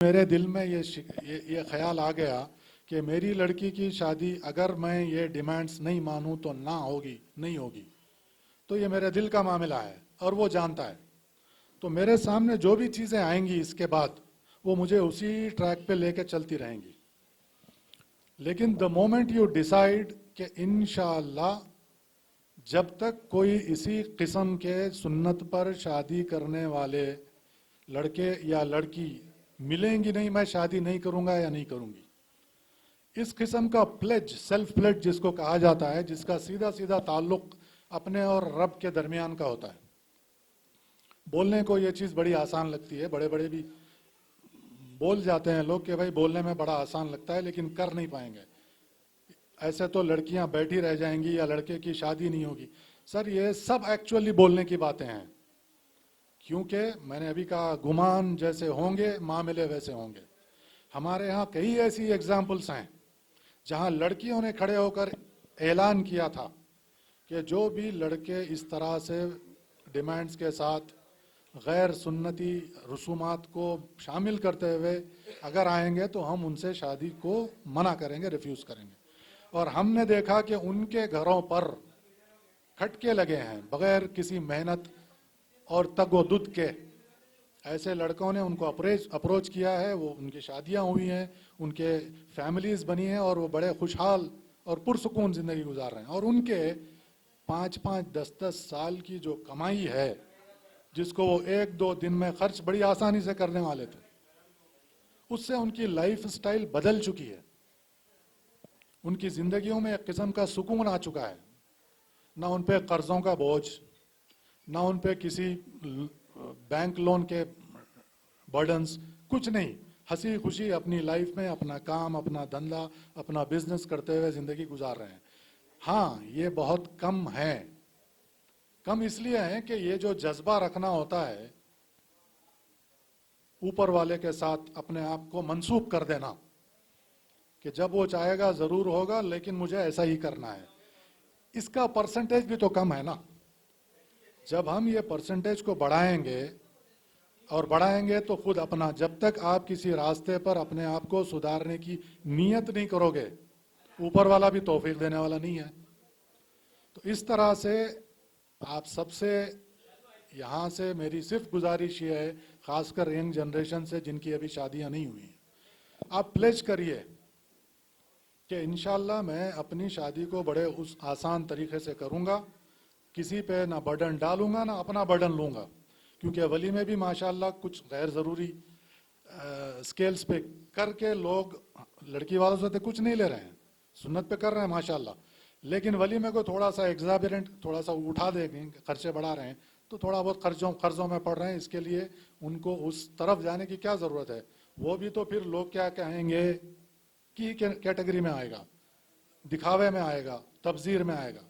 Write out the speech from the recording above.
میرے دل میں یہ خیال آ گیا کہ میری لڑکی کی شادی اگر میں یہ ڈیمانڈز نہیں مانوں تو نہیں ہوگی. تو یہ میرے دل کا معاملہ ہے اور وہ جانتا ہے. تو میرے سامنے جو بھی چیزیں آئیں گی اس کے بعد وہ مجھے اسی ٹریک پہ لے کے چلتی رہیں گی. لیکن دا مومنٹ یو ڈیسائیڈ کہ انشاءاللہ جب تک کوئی اسی قسم کے سنت پر شادی کرنے والے لڑکے یا لڑکی ملیں گی نہیں، میں شادی نہیں کروں گا یا نہیں کروں گی. اس قسم کا پلیج، سیلف پلیج جس کو کہا جاتا ہے، جس کا سیدھا سیدھا تعلق اپنے اور رب کے درمیان کا ہوتا ہے. بولنے کو یہ چیز بڑی آسان لگتی ہے، بڑے بڑے بھی بول جاتے ہیں لوگ کہ بھائی بولنے میں بڑا آسان لگتا ہے لیکن کر نہیں پائیں گے. ایسے تو لڑکیاں بیٹھی رہ جائیں گی یا لڑکے کی شادی نہیں ہوگی. سر یہ سب ایکچولی بولنے کی باتیں ہیں، کیونکہ میں نے ابھی کہا گمان جیسے ہوں گے معاملے ویسے ہوں گے. ہمارے ہاں کئی ایسی ایگزامپلس ہیں جہاں لڑکیوں نے کھڑے ہو کر اعلان کیا تھا کہ جو بھی لڑکے اس طرح سے ڈیمانڈز کے ساتھ غیر سنتی رسومات کو شامل کرتے ہوئے اگر آئیں گے تو ہم ان سے شادی کو منع کریں گے، ریفیوز کریں گے. اور ہم نے دیکھا کہ ان کے گھروں پر کھٹکے لگے ہیں بغیر کسی محنت اور تگ و دد کے. ایسے لڑکوں نے ان کو اپروچ کیا ہے، وہ ان کی شادیاں ہوئی ہیں، ان کے فیملیز بنی ہیں اور وہ بڑے خوشحال اور پرسکون زندگی گزار رہے ہیں. اور ان کے 5-5 10 سال کی جو کمائی ہے جس کو وہ 1-2 دن میں خرچ بڑی آسانی سے کرنے والے تھے، اس سے ان کی لائف سٹائل بدل چکی ہے. ان کی زندگیوں میں ایک قسم کا سکون آ چکا ہے. نہ ان پہ قرضوں کا بوجھ، نہ ان پہ کسی بینک لون کے برڈنز، کچھ نہیں. ہنسی خوشی اپنی لائف میں اپنا کام، اپنا دھندا، اپنا بزنس کرتے ہوئے زندگی گزار رہے ہیں. ہاں یہ بہت کم ہے. کم اس لیے ہیں کہ یہ جو جذبہ رکھنا ہوتا ہے اوپر والے کے ساتھ اپنے آپ کو منسوب کر دینا کہ جب وہ چاہے گا ضرور ہوگا لیکن مجھے ایسا ہی کرنا ہے، اس کا پرسنٹیج بھی تو کم ہے نا. جب ہم یہ پرسنٹیج کو بڑھائیں گے اور بڑھائیں گے تو خود اپنا، جب تک آپ کسی راستے پر اپنے آپ کو سدھارنے کی نیت نہیں کرو گے اوپر والا بھی توفیق دینے والا نہیں ہے. تو اس طرح سے آپ سب سے یہاں سے میری صرف گزارش یہ ہے، خاص کر ینگ جنریشن سے جن کی ابھی شادیاں نہیں ہوئی ہیں، آپ پلیج کریے کہ انشاءاللہ میں اپنی شادی کو بڑے آسان طریقے سے کروں گا، کسی پہ نہ برڈن ڈالوں گا نہ اپنا برڈن لوں گا. کیونکہ ولی میں بھی ماشاءاللہ کچھ غیر ضروری سکیلز پہ کر کے لوگ لڑکی والوں سے تو کچھ نہیں لے رہے ہیں، سنت پہ کر رہے ہیں ماشاءاللہ، لیکن ولی میں کو تھوڑا سا ایگزابیرنٹ، تھوڑا سا اٹھا دیں گے، خرچے بڑھا رہے ہیں تو تھوڑا بہت قرضوں میں پڑ رہے ہیں. اس کے لیے ان کو اس طرف جانے کی کیا ضرورت ہے؟ وہ بھی تو پھر لوگ کیا کہیں گے کی کیٹیگری میں آئے گا، دکھاوے میں آئے گا، تبذیر میں آئے گا.